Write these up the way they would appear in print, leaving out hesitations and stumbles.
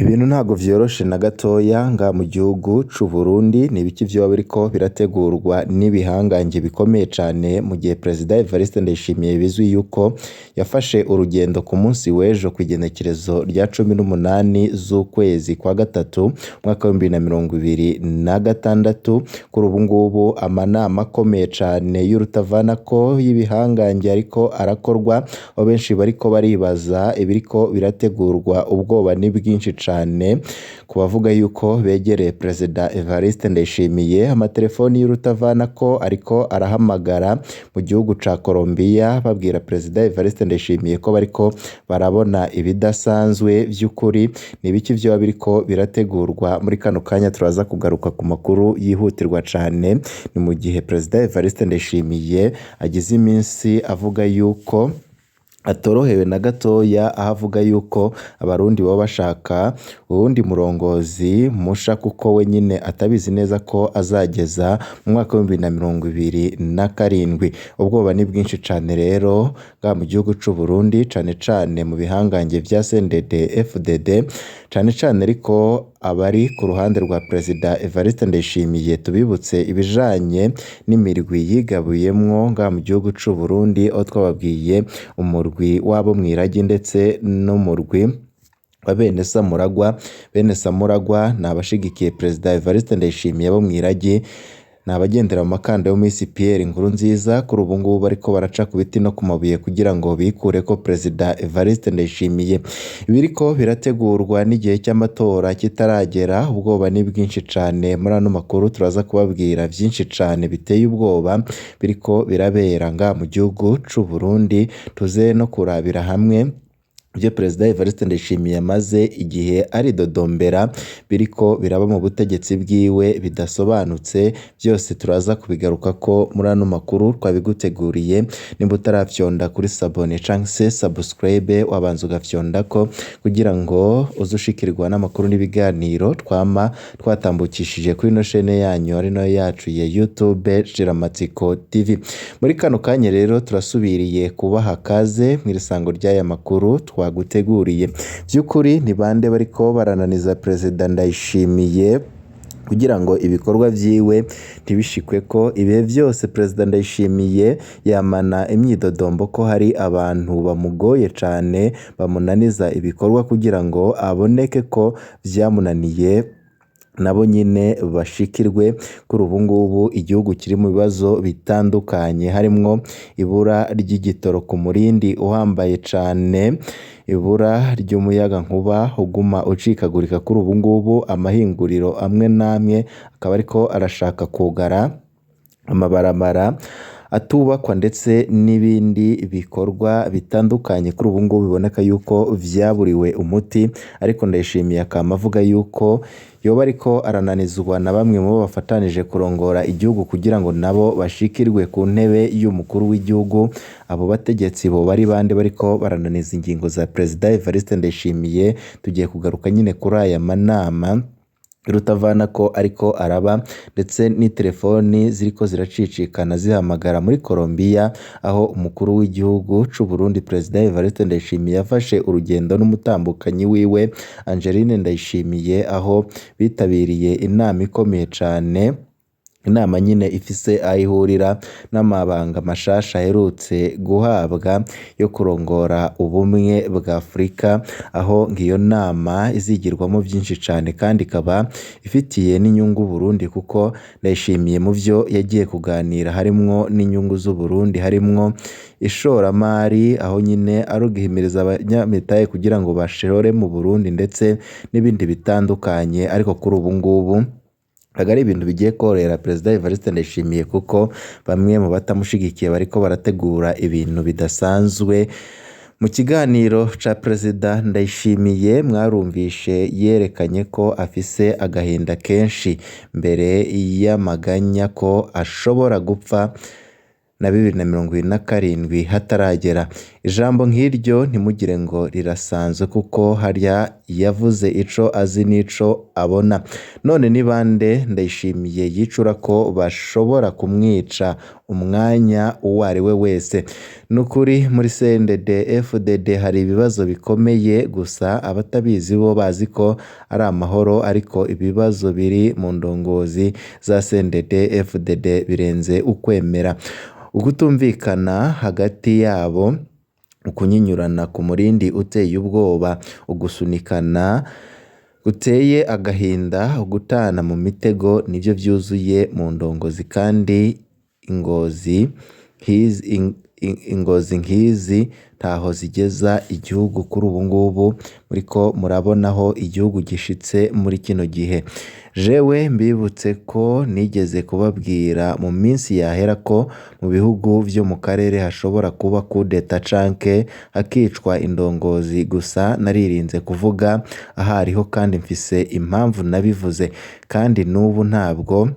Ibintu ntago vyoroshe na gatoya nga mu gihugu c'u Burundi, ni ibiki vyoba biriko birategurwa n'ibihangange bikomeye cane mu gihe Perezida Evariste Ndayishimiye bizwi yuko yafashe urugendo ku munsi w'ejo kw'igenekerezo rya 18 z'ukwezi kwa gatatu mwaka wa 2026. Kuri ubu ngubu amanama akomeye cane y'urutavanako y'ibihangange ariko arakorwa, aho benshi bariko baribaza ibiriko birategurwa. Ubwoba ni bwinshi cane ku bavuga yuko begereye Perezida Evariste Ndayishimiye. Amatelefoni y'urutavanako ariko arahamagara mu gihugu ca Colombia babwira Perezida Evariste Ndayishimiye ko bariko barabona ibidasanzwe vy'ukuri. Ni ibiki vyoba biriko birategurwa muri kano kanya turaza kugaruka ku makuru yihutirwa cane. Ni mu gihe Perezida Evariste Ndayishimiye agize iminsi avuga yuko atorohewe na gatoya, aho avuga yuko abarundi baba bashaka uwundi murongozi musha kuko we nyine atabizi neza ko azageza mu mwaka wa 2027. Ubwoba ni bwinshi cane rero nga mu gihugu c'u Burundi, cane cane mu bihangange vya CNDD FDD, cane cane ariko abari ku ruhande rwa Perezida Evariste Ndayishimiye. Tubibutse ibijanye n'imirwi yigabuyemwo nga mu gihugu c'u Burundi, aho twababwiye umurwi wabo mwiragi ndetse n'umurwi wa bene Samuragwa. Bene Samuragwa ni abashigikiye Perezida Evariste Ndayishimiye, bo mwiragi ni abagendera mu makanda yo Miss Pierre Nkurunziza. Kuri ubu ngubu bariko baraca ku biti no ku mabuye kugira ngo bikureko Perezida Evariste Ndayishimiye. Biriko birategurwa n'igihe cy'amatora kitaragera. Ubwoba ni bwinshi cane. Muri ano makuru turaza kubabwira vyinshi cane biteye ubwoba biriko birabera nga mu gihugu c'u Burundi. Tuze no kurabira hamwe ibyo Perezida Evariste Ndayishimiye amaze igihe ari dodombera biriko biraba mu butegetsi bwiwe bidasobanutse. Byose turaza kubigaruka ko muri ano makuru twabiguteguriye. Nimba utarafyonda kuri sabone canke se subscribe, wabanza ugafyonda ko kugira ngo uzushikirwa n'amakuru n'ibiganiro twama twatambukishije kuri no chaîne yanyu ari nayo yacu ya YouTube Shiramatsiko TV. Muri kano kanya rero turasubiriye kubaha kaze mw'irisango ry'aya makuru twaguteguriye. Vy'ukuri ni bande bariko barananiza Perezida Ndayishimiye kugira ngo ibikorwa vyiwe ntibishikweko? Ibihe vyose Perezida Ndayishimiye yamana imyidodombo ko hari abantu bamugoye cane, bamunaniza ibikorwa kugira ngo aboneke ko vyamunaniye nabo nyine bashikirwe. Kuri ubu ngubu igihugu kiri mu bibazo bitandukanye, harimwo ibura ry'igitoro ku murindi uhambaye cane, ibura ry'umuyaga nkuba uguma ucikagurika. Kuri ubu ngubu amahinguriro amwe namwe akaba ariko arashaka kugara amabarabara atubakwa ndetse n'ibindi bikorwa bitandukanye. Kuri ubu ngubu biboneka yuko vyaburiwe umuti, ariko Ndayishimiye akaba avuga yuko yoba ariko arananizwa na bamwe mu bo bafatanije kurongora igihugu kugira ngo nabo bashikirwe ku ntebe y'umukuru w'igihugu. Abo bategetsi bo bari bande bariko barananiza ingingo za Perezida Evariste Ndayishimiye? Tugiye kugaruka nyine kuri aya manama rutavanako ariko araba, ndetse ni telefoni ziriko ziracicikana zihamagara muri Colombia, aho umukuru w'igihugu c'u Burundi Perezida Evariste Ndayishimiye yafashe urugendo n'umutambukanyi wiwe Angeline Ndayishimiye, aho bitabiriye inama ikomeye cane. Inama nyine ifise aho ihurira n'amabanga mashasha aherutse guhabwa yo kurongora ubumwe bwa Afurika, aho ngiyo nama izigirwamo vyinshi cane kandi ikaba ifitiye n'inyungu Burundi, kuko Ndayishimiye mu vyo yagiye kuganira harimwo n'inyungu z'u Burundi, harimwo ishoramari, aho nyine arugihimiriza abanyamitahe kugira ngo bashore mu Burundi ndetse n'ibindi bitandukanye. Ariko kuri ubu ngubu agari ibintu bigiye korera Perezida Evariste Ndayishimiye, kuko bamwe mu batamushigikiye bariko barategura ibintu bidasanzwe. Mu kiganiro ca Perezida Ndayishimiye mwarumvishe yerekanye ko afise agahinda kenshi mbere y'amaganya ko ashobora gupfa na 2027 hataragera. Ijambo nk'iryo ntimugire ngo rirasanzwe kuko harya yavuze ico azi n'ico abona. None ni bande Ndayishimiye yicura ko bashobora kumwica umwanya uwo ari we wese? Nukuri muri CNDD-FDD hari ibibazo bikomeye, gusa abatabizi bo bazi ko ari amahoro, ariko ibibazo biri mu ndongozi za CNDD-FDD birenze ukwemera. Ukutumvikana hagati yabo, ukunyinyurana ku murindi uteye ubwoba, ugusunikana guteye agahinda, ugutana mu mitego nibyo byuzuye mu ndongozi, kandi ingozi nk'izi ntaho zigeza igihugu kuri ubu ngubu. Muriko murabonaho igihugu gishitse muri kino gihe. Jewe mbibutse ko nigeze kubabwira mu minsi yahera ko mu bihugu vyo mu karere hashobora kuba kudeta canke hakicwa indongozi, gusa naririnze kuvuga ahariho kandi mfise impamvu nabivuze, kandi n'ubu ntabwo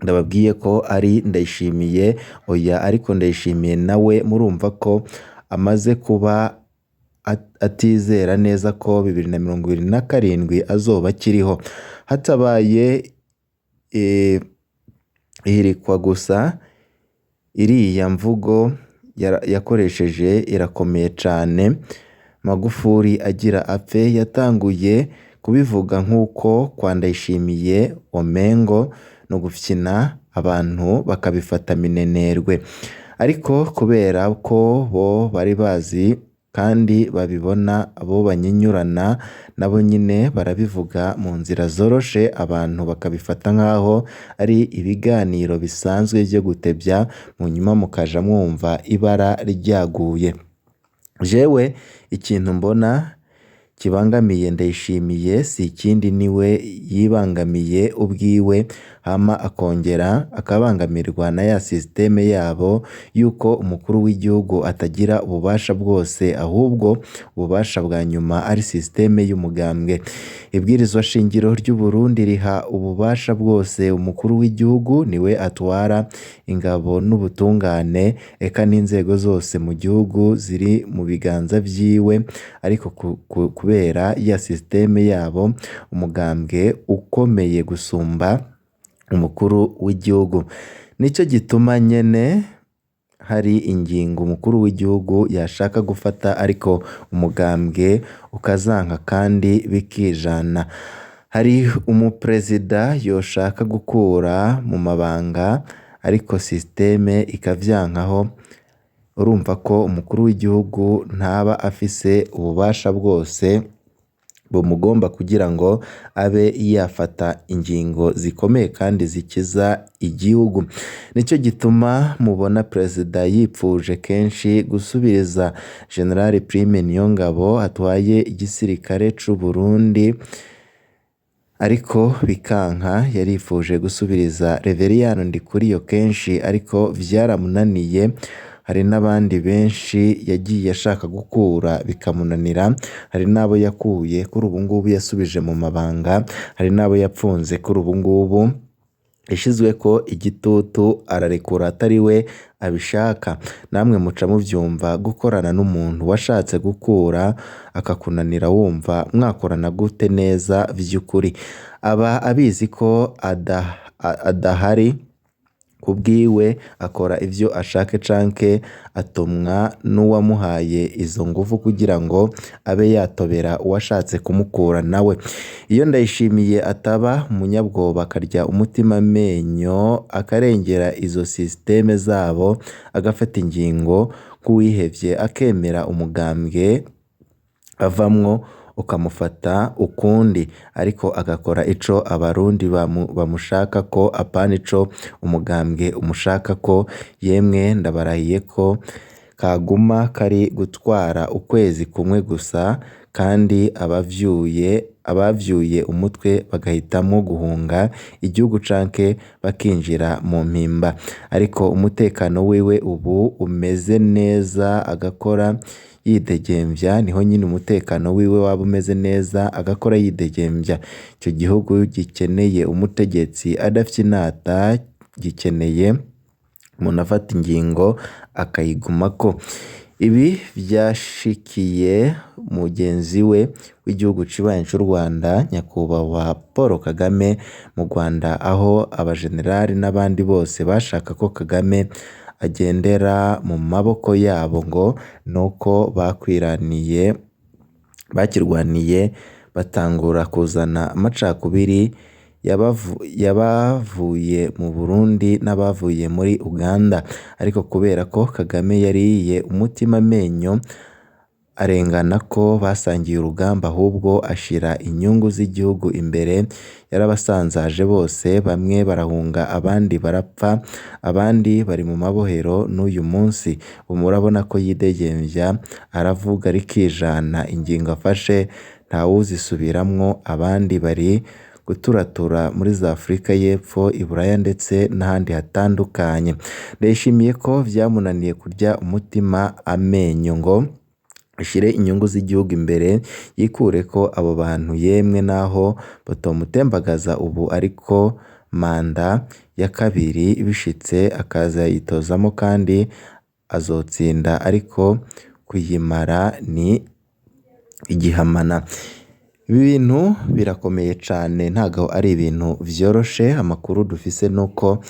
ndababwiye ko ari Ndayishimiye, oya, ariko Ndayishimiye nawe murumva ko amaze kuba atizera neza ko 2027 azoba akiriho. Hatabaye ihirikwa gusa, iriya mvugo yakoresheje irakomeye cane. Magufuli agira apfe yatanguye kubivuga nk'uko kwa Ndayishimiye omengo no gufyina abantu bakabifata minenerwe, ariko kubera ko bo bari bazi kandi babibona, abo banyinyurana nabo nyine barabivuga mu nzira zoroshe, abantu bakabifata nk'aho ari ibiganiro bisanzwe byo gutebya, mu nyuma mukaja mwumva ibara ryaguye. Jewe ikintu mbona kibangamiye Ndayishimiye si ikindi, niwe yibangamiye ubwiwe, hama akongera akabangamirwa na ya systeme yabo yuko umukuru w'igihugu atagira ububasha bwose, ahubwo ububasha bwa nyuma ari systeme y'umugambwe. Ibwirizwa shingiro ry'u Burundi riha ububasha bwose umukuru w'igihugu, niwe atwara ingabo n'ubutungane, eka n'inzego zose mu gihugu ziri mu biganza vyiwe, ariko kubera ya systeme yabo umugambwe ukomeye gusumba umukuru w'igihugu, nico gituma nyene hari ingingo umukuru w'igihugu yashaka gufata, ariko umugambwe ukazanka kandi bikijana. Hari umuperezida yoshaka gukura mu mabanga, ariko systeme ikavyankaho. Urumva ko umukuru w'igihugu ntaba afise ububasha bwose bumugomba kugira ngo abe yafata ingingo zikomeye kandi zikiza igihugu. Nico gituma mubona perezida yipfuje kenshi gusubiriza General Prime Niyongabo atwaye igisirikare c'u Burundi, ariko bikanka. Yarifuje gusubiriza Reveriyano Ndikuriyo kenshi, ariko vyaramunaniye. Hari n'abandi benshi yagiye ashaka gukura bikamunanira, hari n'abo yakuye kuri ubu ngubu yasubije mu mabanga, hari n'abo yapfunze kuri ubu ngubu yashizwe ko igitutu ararekura atari we abishaka. Namwe muca muvyumva, gukorana n'umuntu washatse gukura akakunanira, wumva mwakorana gute neza vy'ukuri? Aba abizi ko adahari kubwiwe, akora ivyo ashaka canke atumwa n'uwamuhaye izo nguvu kugira ngo abe yatobera uwashatse kumukura nawe. Iyo Ndayishimiye ataba umunyabwoba, akarya umutima amenyo, akarengera izo systeme zabo, agafata ingingo nk'uwihevye, akemera umugambwe avamwo ukamufata ukundi, ariko agakora ico abarundi bamushaka ko, apana ico umugambwe umushaka ko. Yemwe ndabarahiye ko kaguma kari gutwara ukwezi kumwe gusa, kandi abavyuye umutwe bagahitamo guhunga igihugu canke bakinjira mu mpimba, ariko umutekano wiwe ubu umeze neza, agakora yidegembya. Niho nyine umutekano wiwe waba umeze neza, agakora yidegembya. Icyo gihugu gikeneye umutegetsi adafite inata, gikeneye umuntu afata ingingo akayigumako. Ibi vyashikiye mugenzi we w'igihugu cibanyi c'u Rwanda nyakubahwa Paul Kagame mu Rwanda, aho abajenerali n'abandi bose bashaka ko Kagame agendera mu maboko yabo ngo nuko bakirwaniye batangura kuzana amacakubiri yabavuye mu Burundi n'abavuye muri Uganda, ariko kubera ko Kagame yariye umutima amenyo arengana ko basangiye urugamba, ahubwo ashira inyungu z'igihugu imbere, yarabasanzaje bose, bamwe barahunga abandi barapfa, abandi bari mu mabohero n'uyu munsi. Murabona ko yidegembya, aravuga rikijana, ingingo afashe ntawuzisubiramwo, abandi bari guturatura muri za Afurika y'Epfo, i Buraya ndetse n'ahandi hatandukanye. Ndayishimiye ko vyamunaniye kurya umutima amenyo ngo ashire inyungu z'igihugu imbere, yikure ko abo bantu yemwe naho batomutembagaza ubu, ariko manda ya kabiri bishitse akaza yitozamo kandi azotsinda, ariko kuyimara ni igihamana. Ibi bintu birakomeye cane, ntago ari ibintu vyoroshe. Amakuru dufise nuko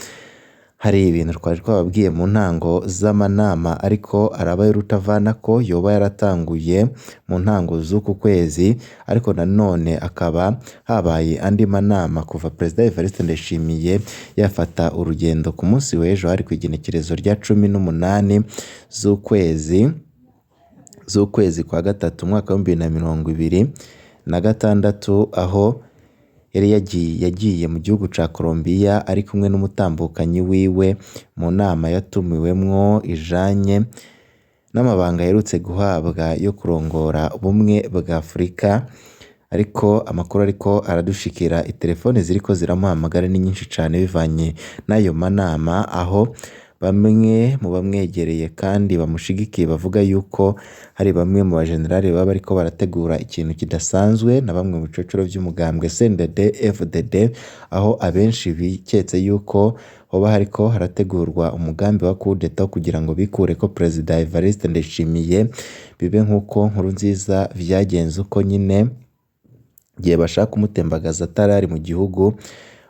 hari ibintu twari twababwiye mu ntango z'amanama, ariko araba y'urutavanako yoba yaratanguye mu ntango z'uku kwezi, ariko nanone akaba habaye andi manama kuva Perezida Evariste Ndayishimiye yafata urugendo ku munsi w'ejo, hari kw'igenekerezo rya 18 z'ukwezi kwa gatatu umwaka wa 2026, aho yari yagiye mu gihugu ca Colombia ari kumwe n'umutambukanyi wiwe mu nama yatumiwemwo ijanye n'amabanga aherutse guhabwa yo kurongora ubumwe bwa Afurika. Ariko amakuru ariko aradushikira, itelefone ziriko ziramuhamagara ni nyinshi cane bivanye n'ayo manama, aho bamwe mu bamwegereye kandi bamushigikiye bavuga yuko hari bamwe mu bajenerali baba bariko barategura ikintu kidasanzwe na bamwe mu bicocoro vy'umugambwe CNDD FDD, aho abenshi biketse yuko hoba hariko harategurwa umugambi wa coup d'etat kugira ngo bikure ko Perezida Evariste Ndayishimiye, bibe nk'uko Nkurunziza vyagenze uko nyine gihe bashaka kumutembagaza atarari mu gihugu,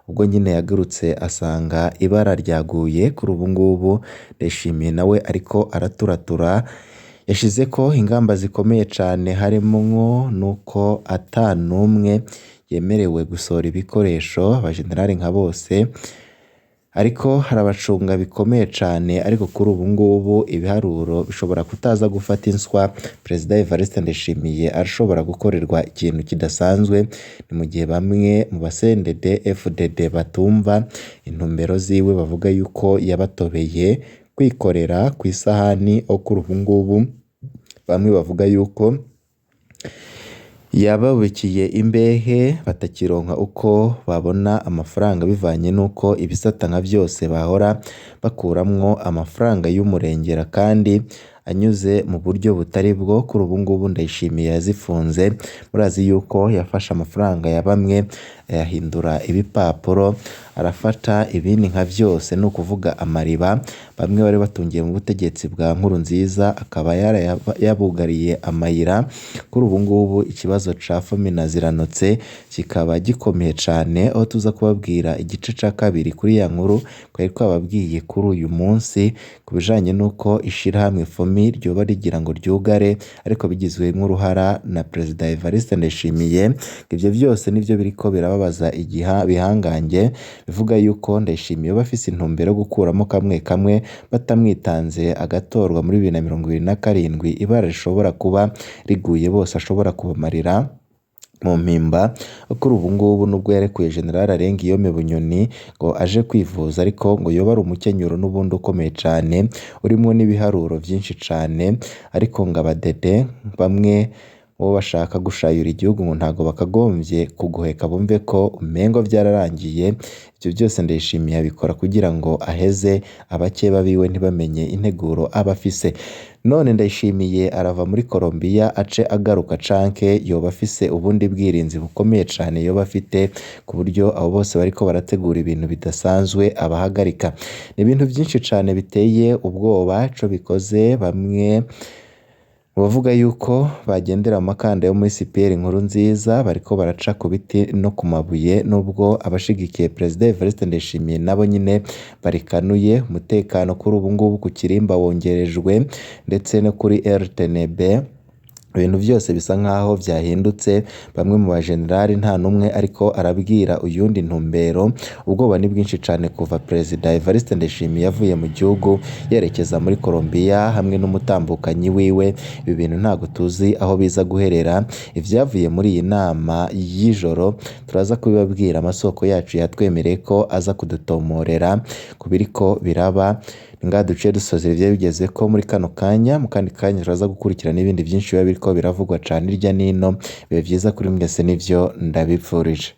ubwo nyine yagarutse asanga ibara ryaguye. Kuri ubu ngubu Ndayishimiye nawe ariko araturatura, yashize ko ingamba zikomeye cane, harimo nuko atanumwe yemerewe gusohora ibikoresho, abajenerali nka bose ariko harabacunga bikomeye cane. Ariko kuri ubu ngubu ibiharuro bishobora kutaza gufata inswa, Perezida Evariste Ndayishimiye arashobora gukorerwa ikintu kidasanzwe. Ni mu gihe bamwe mu CNDD FDD batumva intumbero ziwe, bavuga yuko yabatobeye kwikorera ku isahani, aho kuri ubu ngubu bamwe bavuga yuko yababikiye imbehe batakironka uko babona amafaranga, bivanye nuko ibisata nka byose bahora bakuramwo amafaranga y'umurengera kandi anyuze mu buryo butari bwo. Kuri ubu ngubu Ndayishimiye yazifunze. Murazi yuko yafashe amafaranga ya bamwe ayahindura ibipapuro, arafata ibindi nka byose, ni ukuvuga amariba bamwe bari batungiye mu butegetsi bwa Nkurunziza, akaba yabugariye amayira. Kuri ubu ngubu ikibazo ca Femina Ziranotse kikaba gikomeye cane, aho tuza kubabwira igice ca kabiri kuri ya nkuru twari twababwiye kuri uyu munsi, ku bijanye nuko ishirahamwe FOMI ryoba rigira ngo ryugare, ariko bigizwemwo uruhara na Perezida Evariste Ndayishimiye. Ivyo vyose nivyo biriko birababaza bihangange, bivuga yuko Ndayishimiye bafise intumbero yo gukuramo kamwe kamwe batamwitanze agatorwa muri 2027, ibara rishobora kuba riguye bose ashobora kubamarira mu mpimba. Kuri ubu ngubu nubwo yarekuye General Arengiyome Bunyoni ngo aje kwivuza, ariko ngo yoba ari umukenyuro n'ubundi ukomeye cane, urimo n'ibiharuro vyinshi cane. Ariko ngo abadede bamwe bo bashaka gushayura igihugu ngo ntago bakagombye kuguheka bumve ko umengo byararangiye. Ibyo byose Ndayishimiye abikora kugira ngo aheze abakeba biwe ntibamenye integuro aba afise. None Ndayishimiye arava muri Colombia ace agaruka canke yoba afise ubundi bwirinzi bukomeye cane yoba afite ku buryo abo bose bariko barategura ibintu bidasanzwe abahagarika. Ni ibintu byinshi cane biteye ubwoba ico bikoze. Bamwe mu bavuga yuko bagendera amakanda yo muri CPR Nkurunziza bariko baraca ku biti no ku mabuye, nubwo abashigikiye Perezida Evariste Ndayishimiye nabo nyine barikanuye. Umutekano kuri ubu ngubu ku Kirimba wongerejwe ndetse no kuri RTNB. Ibintu byose bisa nkaho byahindutse. Bamwe mu bajenerali nta numwe ariko arabwira uyundi ntumbero. Ubwoba ni bwinshi cyane kuva Perezida Evariste Ndayishimiye yavuye mu gihugu yerekeza muri Colombia hamwe n'umutambukanyi wiwe. Ibi bintu ntago tuzi aho biza guherera. Ivyavuye muri iyi nama y'ijoro turaza kubibabwira. Amasoko yacu yatwemereye ko aza kudutomorera ku biriko biraba. Ngaha duce dusoza ibyo bigeze ko muri kano kanya. Mu kandi kanya turaza gukurikirana n'ibindi byinshi biba biriko biravugwa cane irya nino. Bibe vyiza kuri mwese, nivyo ndabipfurije.